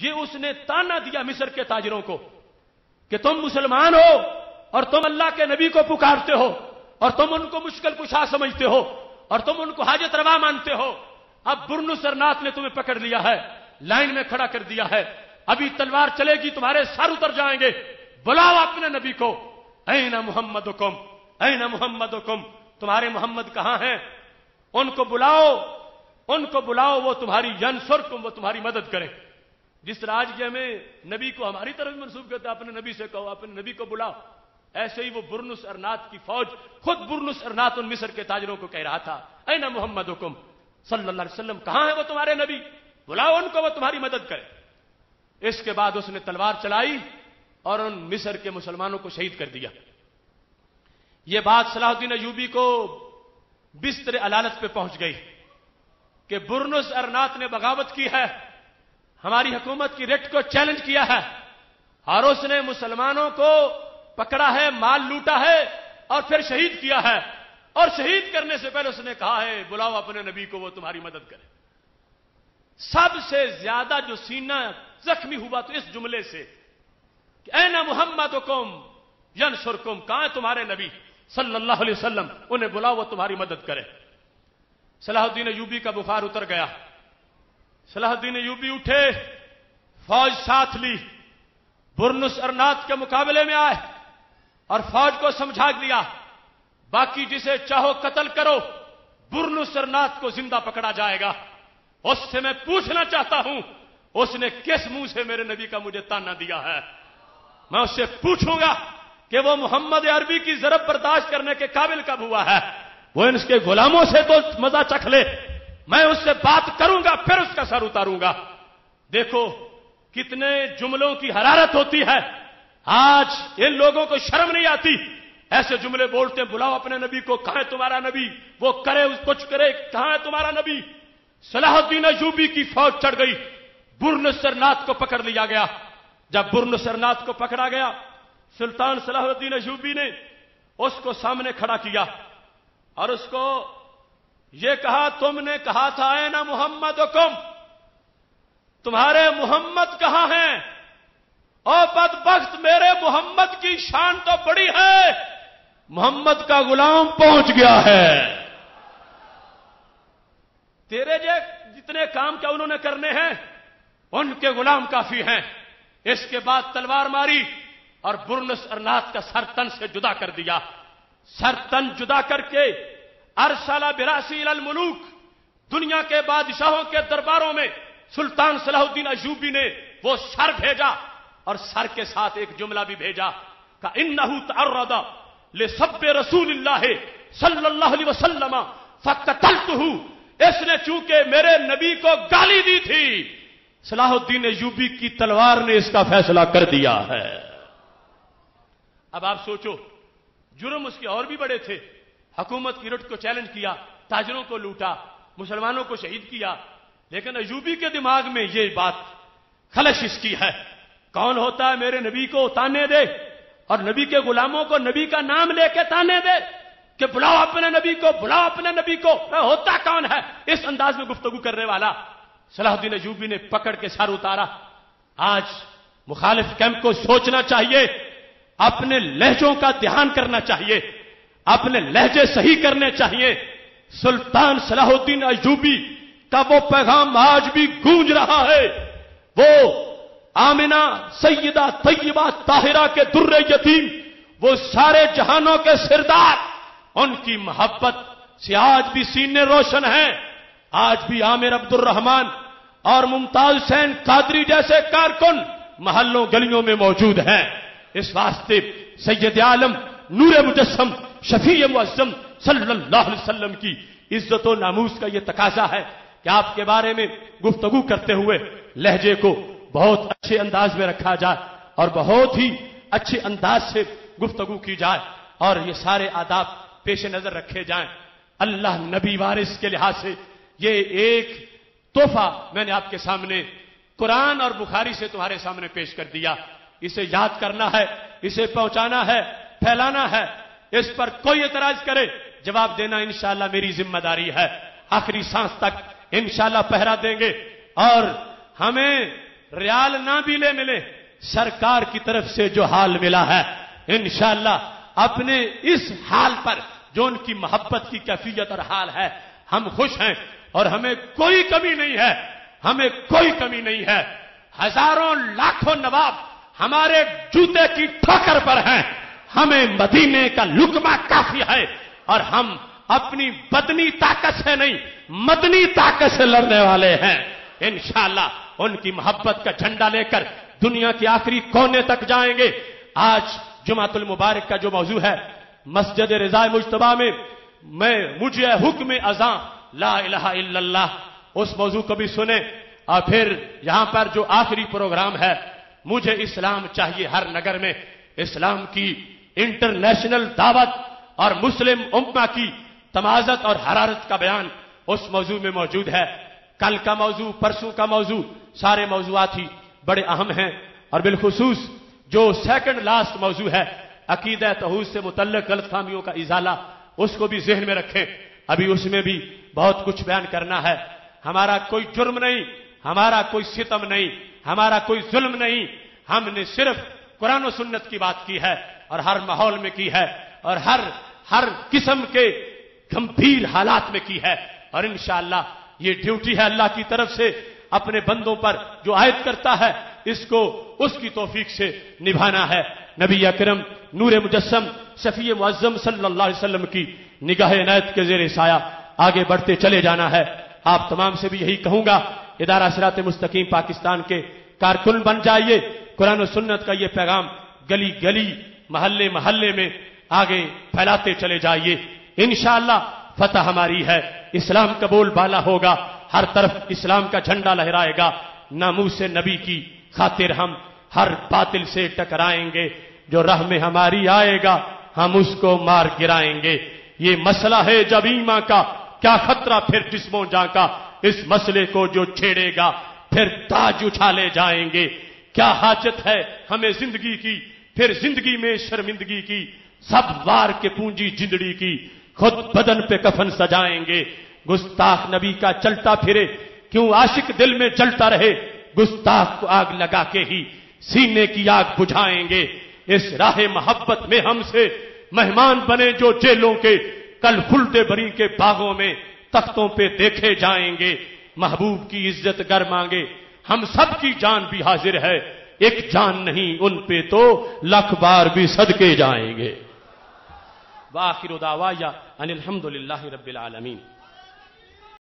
یہ اس نے تانا دیا مصر کے تاجروں کو کہ تم مسلمان ہو اور تم اللہ کے نبی کو پکارتے ہو اور تم ان کو مشکل کشا سمجھتے ہو اور تم ان کو حاجت روا مانتے ہو. اب برنس ارنات نے تمہیں پکڑ لیا ہے, لائن میں کھڑا کر دیا ہے, ابھی تلوار چلے گی تمہارے سر اتر جائیں گے. بلاؤ اپنے نبی کو. این محمدکم, این محمدکم, تمہارے محمد کہاں ہیں؟ ان کو بلاؤ, ان کو بلاؤ, وہ تمہاری ینصرکم, وہ تمہاری مدد کریں. جس طرح آج کے ہمیں نبی کو ہماری طرف منسوب کرتے ہیں, اپنے نبی سے کہو, اپنے نبی کو بلاؤ. ایسے ہی وہ برنس ارنات کی فوج, خود برنس ارنات ان مصر کے تاجروں کو کہہ رہا تھا, این محمدکم صلی اللہ علیہ وسلم, کہاں ہے وہ تمہارے نبی؟ بلاؤ ان کو, وہ تمہاری مدد کرے. اس کے بعد اس نے تلوار چلائی اور ان مصر کے مسلمانوں کو شہید کر دیا. یہ بات صلاح الدین ایوبی کو بستر علالت پہ پہنچ گئی کہ برنس ارنات نے بغاوت کی ہے, ہماری حکومت کی ریٹ کو چیلنج کیا ہے اور اس نے مسلمانوں کو پکڑا ہے, مال لوٹا ہے اور پھر شہید کیا ہے. اور شہید کرنے سے پہلے اس نے کہا ہے بلاؤ اپنے نبی کو, وہ تمہاری مدد کرے. سب سے زیادہ جو سینہ زخمی ہوا تو اس جملے سے کہ این محمدکم ینصرکم, کہاں ہے تمہارے نبی صلی اللہ علیہ وسلم, انہیں بلاؤ وہ تمہاری مدد کرے. صلاح الدین ایوبی کا بخار اتر گیا. صلاح الدین ایوبی اٹھے, فوج ساتھ لی, برنس ارنات کے مقابلے میں آئے اور فوج کو سمجھا دیا باقی جسے چاہو قتل کرو, برنس ارنات کو زندہ پکڑا جائے گا. اس سے میں پوچھنا چاہتا ہوں اس نے کس منہ سے میرے نبی کا مجھے تانا دیا ہے؟ میں اس سے پوچھوں گا کہ وہ محمد عربی کی ضرب برداشت کرنے کے قابل کب ہوا ہے؟ وہ ان کے غلاموں سے تو مزہ چکھ لے, میں اس سے بات کروں گا پھر اس کا سر اتاروں گا. دیکھو کتنے جملوں کی حرارت ہوتی ہے. آج ان لوگوں کو شرم نہیں آتی, ایسے جملے بولتے ہیں, بلاؤ اپنے نبی کو, کہاں ہے تمہارا نبی, وہ کرے کچھ کرے, کہاں ہے تمہارا نبی. صلاح الدین ایوبی کی فوج چڑھ گئی, برنس ارنات کو پکڑ لیا گیا. جب برنس ارنات کو پکڑا گیا, سلطان صلاح الدین ایوبی نے اس کو سامنے کھڑا کیا اور اس کو یہ کہا تم نے کہا تھا این محمدکم, تمہارے محمد کہاں ہیں؟ او بدبخت, میرے محمد کی شان تو بڑی ہے, محمد کا غلام پہنچ گیا ہے. تیرے جتنے کام کیا انہوں نے کرنے ہیں ان کے غلام کافی ہیں. اس کے بعد تلوار ماری اور برنس ارنات کا سر تن سے جدا کر دیا. سر تن جدا کر کے ارسلہ براسی الی الملوک, دنیا کے بادشاہوں کے درباروں میں سلطان صلاح الدین ایوبی نے وہ سر بھیجا اور سر کے ساتھ ایک جملہ بھی بھیجا کہ انہ تعرض لسب رسول اللہ صلی اللہ علیہ وسلم فقتلتہ, اس نے چونکہ میرے نبی کو گالی دی تھی, صلاح الدین ایوبی کی تلوار نے اس کا فیصلہ کر دیا ہے. اب آپ سوچو, جرم اس کے اور بھی بڑے تھے. حکومت کی رٹ کو چیلنج کیا, تاجروں کو لوٹا, مسلمانوں کو شہید کیا, لیکن ایوبی کے دماغ میں یہ بات خلش اس کی ہے, کون ہوتا ہے میرے نبی کو تانے دے اور نبی کے غلاموں کو نبی کا نام لے کے تانے دے کہ بلاؤ اپنے نبی کو, بلاؤ اپنے نبی کو, ہوتا کون ہے اس انداز میں گفتگو کرنے والا؟ صلاح الدین ایوبی نے پکڑ کے سر اتارا. آج مخالف کیمپ کو سوچنا چاہیے, اپنے لہجوں کا دھیان کرنا چاہیے, اپنے لہجے صحیح کرنے چاہیے. سلطان صلاح الدین ایوبی کا وہ پیغام آج بھی گونج رہا ہے. وہ آمنہ سیدہ طیبہ طاہرہ کے در یتیم, وہ سارے جہانوں کے سردار, ان کی محبت سے آج بھی سینے روشن ہیں. آج بھی عامر عبد الرحمان اور ممتاز حسین قادری جیسے کارکن محلوں گلیوں میں موجود ہیں. اس واسطے سید عالم نور مجسم شفیع معظم صلی اللہ علیہ وسلم کی عزت و ناموس کا یہ تقاضا ہے کہ آپ کے بارے میں گفتگو کرتے ہوئے لہجے کو بہت اچھے انداز میں رکھا جائے اور بہت ہی اچھے انداز سے گفتگو کی جائے اور یہ سارے آداب پیش نظر رکھے جائیں. اللہ نبی وارث کے لحاظ سے یہ ایک تحفہ میں نے آپ کے سامنے قرآن اور بخاری سے تمہارے سامنے پیش کر دیا. اسے یاد کرنا ہے, اسے پہنچانا ہے, پھیلانا ہے. اس پر کوئی اعتراض کرے جواب دینا انشاءاللہ میری ذمہ داری ہے. آخری سانس تک انشاءاللہ پہرا دیں گے اور ہمیں ریال نہ بھی لے ملے، سرکار کی طرف سے جو حال ملا ہے انشاءاللہ اپنے اس حال پر جو ان کی محبت کی کیفیت اور حال ہے ہم خوش ہیں، اور ہمیں کوئی کمی نہیں ہے، ہمیں کوئی کمی نہیں ہے۔ ہزاروں لاکھوں نواب ہمارے جوتے کی ٹھوکر پر ہیں، ہمیں مدینے کا لقمہ کافی ہے، اور ہم اپنی بدنی طاقت سے نہیں مدنی طاقت سے لڑنے والے ہیں۔ انشاءاللہ ان کی محبت کا جھنڈا لے کر دنیا کے آخری کونے تک جائیں گے۔ آج جمعۃ المبارک کا جو موضوع ہے، مسجد رضا مجتبی میں مجھے حکم اذاں لا الہ الا اللہ، اس موضوع کو بھی سنیں، اور پھر یہاں پر جو آخری پروگرام ہے، مجھے اسلام چاہیے ہر نگر میں، اسلام کی انٹرنیشنل دعوت اور مسلم امہ کی تمازت اور حرارت کا بیان اس موضوع میں موجود ہے۔ کل کا موضوع، پرسوں کا موضوع، سارے موضوعات ہی بڑے اہم ہیں، اور بالخصوص جو سیکنڈ لاسٹ موضوع ہے عقیدہ توحید سے متعلق غلط فہمیوں کا ازالہ، اس کو بھی ذہن میں رکھیں۔ ابھی اس میں بھی بہت کچھ بیان کرنا ہے۔ ہمارا کوئی جرم نہیں، ہمارا کوئی ستم نہیں، ہمارا کوئی ظلم نہیں، ہم نے صرف قرآن و سنت کی بات کی ہے، اور ہر ماحول میں کی ہے، اور ہر قسم کے گمبھیر حالات میں کی ہے، اور انشاءاللہ یہ ڈیوٹی ہے اللہ کی طرف سے اپنے بندوں پر جو عائد کرتا ہے، اس کو اس کی توفیق سے نبھانا ہے۔ نبی اکرم نور مجسم شفیع معظم صلی اللہ علیہ وسلم کی نگاہ عنایت کے زیر سایہ آگے بڑھتے چلے جانا ہے۔ آپ تمام سے بھی یہی کہوں گا، ادارہ صراط مستقیم پاکستان کے کارکن بن جائیے، قرآن و سنت کا یہ پیغام گلی گلی محلے محلے میں آگے پھیلاتے چلے جائیے۔ انشاءاللہ فتح ہماری ہے، اسلام کا بول بالا ہوگا، ہر طرف اسلام کا جھنڈا لہرائے گا۔ ناموس نبی کی خاطر ہم ہر باطل سے ٹکرائیں گے، جو راہ میں ہماری آئے گا ہم اس کو مار گرائیں گے۔ یہ مسئلہ ہے جب ایمان کا، کیا خطرہ پھر جسموں جاں کا، اس مسئلے کو جو چھیڑے گا پھر تاج اچھالے جائیں گے۔ کیا حاجت ہے ہمیں زندگی کی، پھر زندگی میں شرمندگی کی، سب وار کے پونجی جندڑی کی، خود بدن پہ کفن سجائیں گے۔ گستاخ نبی کا چلتا پھرے، کیوں عاشق دل میں جلتا رہے، گستاخ کو آگ لگا کے ہی سینے کی آگ بجھائیں گے۔ اس راہ محبت میں ہم سے مہمان بنے جو جیلوں کے، کل خلد بری کے باغوں میں تختوں پہ دیکھے جائیں گے۔ محبوب کی عزت گر مانگے ہم سب کی جان بھی حاضر ہے، ایک جان نہیں ان پہ تو لاکھ بار بھی صدقے جائیں گے۔ وآخر دعوایا ان الحمدللہ رب العالمین۔